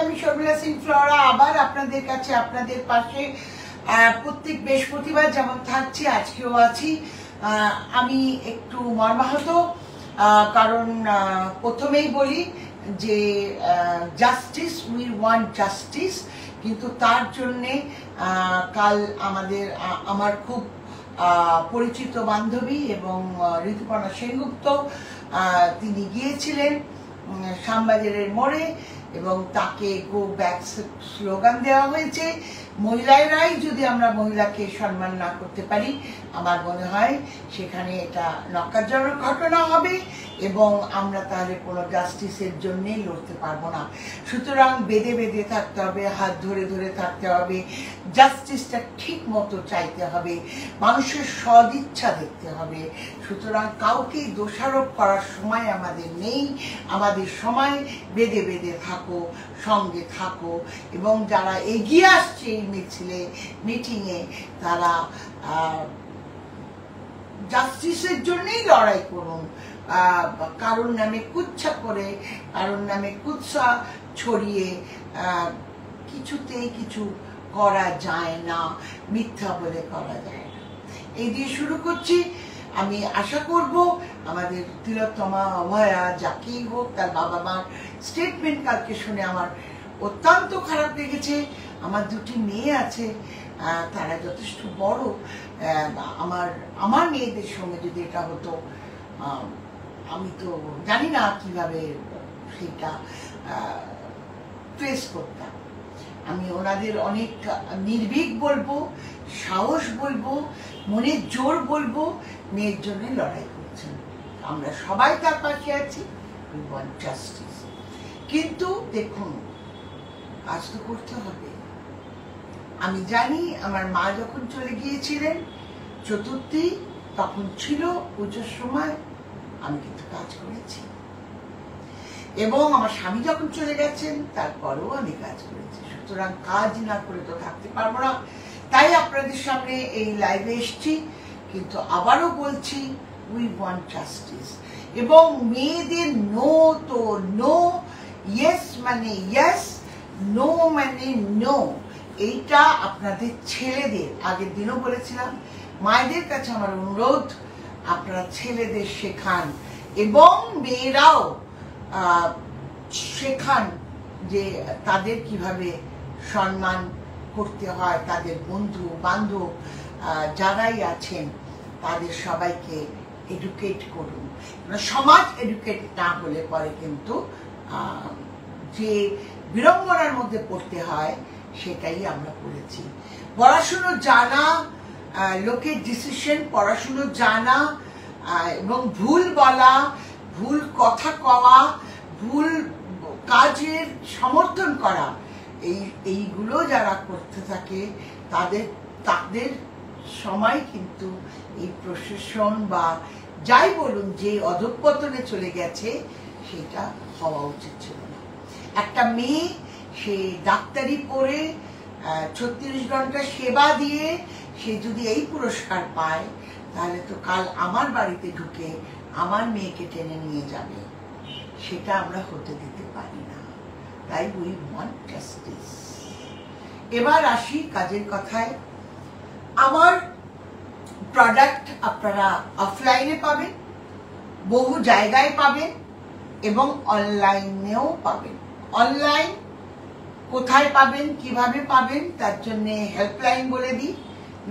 আমি শর্মিলা সিং ফ্লোরা আবার আপনাদের কাছে আপনাদের পাশে প্রত্যেক বৃহস্পতিবার যেমন থাকছি আজকেও আছি। আমি একটু মর্মাহত, কারণ প্রথমেই বলি যে জাস্টিস, উই ওয়ান্ট জাস্টিস, কিন্তু তার জন্যে কাল আমার খুব পরিচিত বান্ধবী এবং ঋতুপর্ণা সেনগুপ্ত তিনি গিয়েছিলেন শ্যামবাজারের মোড়ে এবং তাকে গো ব্যাক স্লোগান দেওয়া হয়েছে। মহিলারাই যদি আমরা মহিলাকে সম্মান না করতে পারি, আমার মনে হয় সেখানে এটা নক্কারজনক ঘটনা হবে এবং আমরা তাহলে কোনো জাস্টিসের জন্যই লড়তে পারবো না। সুতরাং বেঁধে বেঁধে থাকতে হবে, হাত ধরে ধরে থাকতে হবে, জাস্টিসটা ঠিক মতো চাইতে হবে, মানুষের সদিচ্ছা দেখতে হবে। সুতরাং কাউকে দোষারোপ করার সময় আমাদের নেই, আমাদের সময় বেঁধে বেঁধে থাকো, সঙ্গে থাকো এবং যারা এগিয়ে আসছে এই মিটিংয়ে তারা জাস্টিসের জন্যই লড়াই করুন। কারোর নামে কুৎসা করে, কারোর নামে কুৎসা ছড়িয়ে কিছুতেই কিছু করা যায় না, মিথ্যা বলে করা যায় না। এই দিয়ে শুরু করছি। আমি আশা করব আমাদের তিলোত্তমা, অভয়া, যাকেই হোক, তার বাবা মার স্টেটমেন্ট কালকে শুনে আমার অত্যন্ত খারাপ লেগেছে। আমার দুটি মেয়ে আছে, তারা যথেষ্ট বড়। আমার মেয়েদের সঙ্গে যদি এটা হতো, আমি তো জানি না কিভাবে সেটা ফেস করতাম। আমি ওনাদের অনেক নির্ভীক বলবো, সাহস বলবো, মনের জোর বলবো, মেয়ের জন্য লড়াই করছেন। আমরা সবাই তার পাশে আছি, উই ওয়ান্ট জাস্টিস। কিন্তু দেখুন, কাজ তো করতে হবে। আমি জানি আমার মা যখন চলে গিয়েছিলেন চতুর্থী, তখন ছিল পুজোর সময়, আমি কিন্তু কাজ করেছি এবং আমার স্বামী যখন চলে গেছেন তারপরেও আমি কাজ করেছি। সুতরাং কাজ না করে তো থাকতে পারবো না, তাই আপনাদের সামনে এই লাইভে এসছি। কিন্তু আবারও বলছি, উই ওয়ান্ট জাস্টিস। এবং মেয়েদের নো তো নো, ইয়েস মানে ইয়েস, নো মানে নো। এইটা আপনাদের ছেলেদের, আগের দিনও বলেছিলাম, মায়েদের কাছে আমার অনুরোধ, আপনারা ছেলেদের শেখান এবং মেয়েরাও শেখান যে তাদের কিভাবে সম্মান করতে হয়। তাদের বন্ধু বান্ধব যারাই আছেন তাদের সবাইকে এডুকেট করুন। সমাজ এডুকেট না হলে পরে কিন্তু যে বিড়ম্বনার মধ্যে পড়তে হয় সেটাই আমরা করেছি। পড়াশুনো জানা, লোকের ডিসিশন পড়াশুনো জানা এবং ভুল বলা, ভুল কথা কওয়া, ভুল কাজের সমর্থন করা, এইগুলো যারা করতে থাকে তাদের সময় কিন্তু এই প্রশাসন বা যাই বলুন যে অধঃপতনে চলে গেছে সেটা হওয়া উচিত ছিল না। একটা মেয়ে সে ডাক্তারি পড়ে 36 ঘন্টা সেবা দিয়ে সে যদি এই পুরস্কার পায়, তাহলে তো কাল আমার বাড়িতে ঢুকে আমার মেয়েকে টেনে নিয়ে যাবে। সেটা আমরা হতে দিতে পারি না। তাই উই ওয়ান্ট জাস্টিস। এবার আসি কাজের কথায়। আমার প্রোডাক্ট আপনারা অফলাইনে পাবেন, বহু জায়গায় পাবেন এবং অনলাইনেও পাবেন। অনলাইন কোথায় পাবেন, কিভাবে পাবেন, তার জন্য হেল্পলাইন বলে দিই,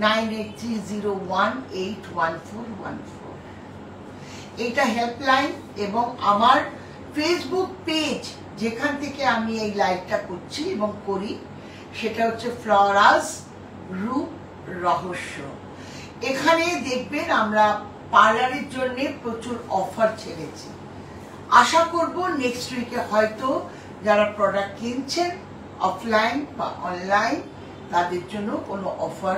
9830181414। এইটা হেল্পলাইন। এবং আমার ফেসবুক পেজ, যেখান থেকে আমি এই লাইভটা করছি এবং করি, সেটা হচ্ছে ফ্লোরাস রূপ রহস্য। এখানে দেখবেন আমরা পার্লারের জন্য প্রচুর অফার ছেড়েছি। আশা করব নেক্সট উইকে হয়তো যারা প্রোডাক্ট কিনছেন অফলাইন বা অনলাইন, তাদের জন্য কোনো অফার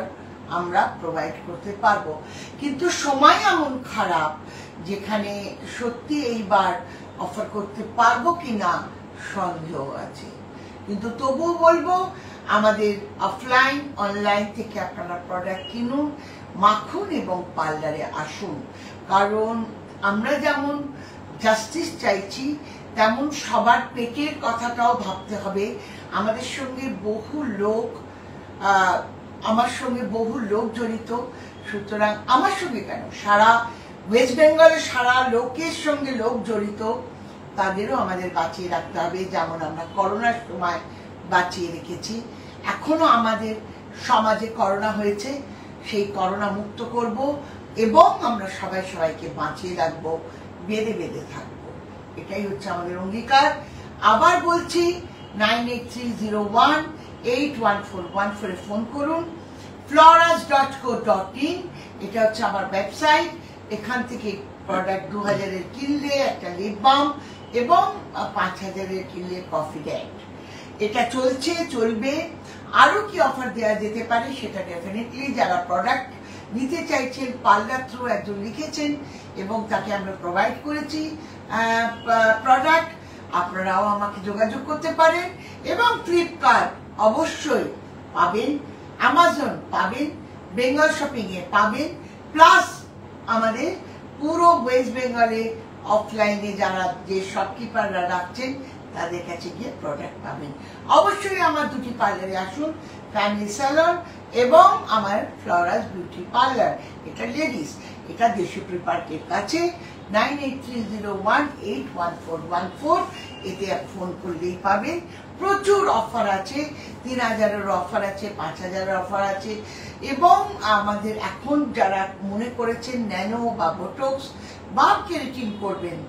আমরা প্রোভাইড করতে পারবো। কিন্তু সময় এমন খারাপ যেখানে সত্যি এইবার অফার করতে পারবো কিনা সন্দেহ আছে। কিন্তু তবুও বলবো, আমাদের অফলাইন অনলাইন থেকে আপনারা প্রোডাক্ট কিনুন, মাখুন এবং পার্লারে আসুন। কারণ আমরা যেমন জাস্টিস চাইছি, তেমন সবার পেটের কথাটাও ভাবতে হবে। আমাদের সঙ্গে বহু লোক, আমার সঙ্গে বহু লোক জড়িত, সুতরাং আমার সঙ্গে কেন, সারা ওয়েস্ট বেঙ্গলের সারা লোকের সঙ্গে লোক জড়িত, তাদেরও আমাদের বাঁচিয়ে রাখতে হবে। যেমন আমরা করোনার সময় বাঁচিয়ে রেখেছি, এখনো আমাদের সমাজে করোনা হয়েছে, সেই করোনা মুক্ত করব এবং আমরা সবাই সবাইকে বাঁচিয়ে রাখবো, বেঁধে বেঁধে থাকবো, এটাই হচ্ছে আমাদের অঙ্গীকার। আবার বলছি 9830181414 ফোন করুন। floras.co.in এটা হচ্ছে আমার ওয়েবসাইট। এখান থেকে প্রোডাক্ট 2000-এর কিনলে একটা লিপ বাম এবং 5000-এর কিনলে কফি ড্যাট, এটা চলছে, চলবে। আরো কি অফার দেওয়া যেতে পারে সেটা ডেফিনেটলি যারা প্রোডাক্ট নিতে চাইছেন, পার্লার থ্রু একজন লিখেছেন এবং তাকে আমরা প্রোভাইড করেছি প্রোডাক্ট, আপনারাও আমাকে যোগাযোগ করতে পারেন। এবং ফ্লিপকার্ট অবশ্যই পাবেন, অ্যামাজন পাবেন, বেঙ্গল শপিং এ পাবেন, প্লাস আমাদের পুরো ওয়েস্ট বেঙ্গলে অফলাইনে যারা যে শপকিপাররা রাখছেন তাদের কাছে গিয়ে প্রোডাক্ট পাবেন। অবশ্যই আমার দুটি পার্লারে আসুন, ফ্যামিলি স্যালন এবং আমার ফ্লোরাস বিউটি পার্লার, এটা লেডিস, এটা দেশপ্রিয় পার্কের কাছে। 9830181414 এতে ফোন করলেই পাবেন। প্রচুর অফার আছে, 3000-এর অফার আছে, 5000-এর অফার আছে। এবং আমাদের এখন যারা মনে করেছেন ন্যানো বা বোটক্স বা কেরাটিন করবেন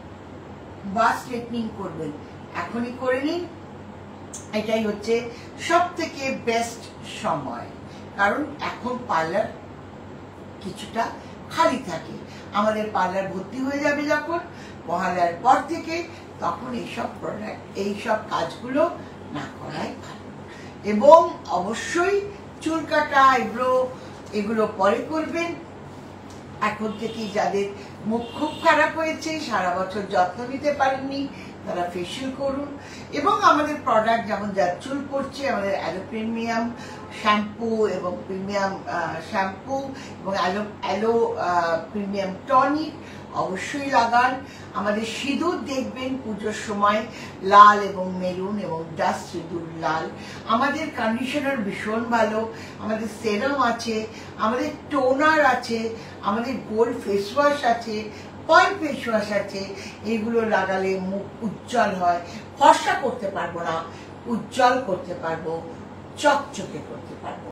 বা স্ট্রেটনিং করবেন, এখনই করে নিন, এটাই হচ্ছে সব থেকে বেস্ট সময়। কারণ এখন পার্লার কিছুটা খালি থাকে, আমাদের পার্লার ভর্তি হয়ে যাবে যখন মহালয়ার পর থেকে, তখন এইসব প্রোডাক্ট, এইসব কাজগুলো না করাই ভালো। এবং অবশ্যই চুল কাটা এগুলো পরে করবেন। এখন থেকেই যাদের মুখ খুব খারাপ হয়েছে, সারা বছর যত্ন নিতে পারেননি, তারা ফেশিয়াল করুন। এবং আমাদের প্রোডাক্ট যেমন যার চুল পড়ছে, আমাদের অ্যালো প্রিমিয়াম শ্যাম্পু এবং প্রিমিয়াম শ্যাম্পু এবং অ্যালো প্রিমিয়াম টনিক অবশ্যই লাগান। আমাদের সিঁদুর দেখবেন পুজোর সময় লাল এবং মেরুন এবং ডাস্ট সিঁদুর লাল। আমাদের কন্ডিশনার ভীষণ ভালো, আমাদের সেরাম আছে, আমাদের টোনার আছে, আমাদের গোল্ড ফেস ওয়াশ আছে, পার্ল ফেস ওয়াশ আছে। এগুলো লাগালে মুখ উজ্জ্বল হয়, ফর্সা করতে পারবো না, উজ্জ্বল করতে পারবো, চকচকে করতে পারবো।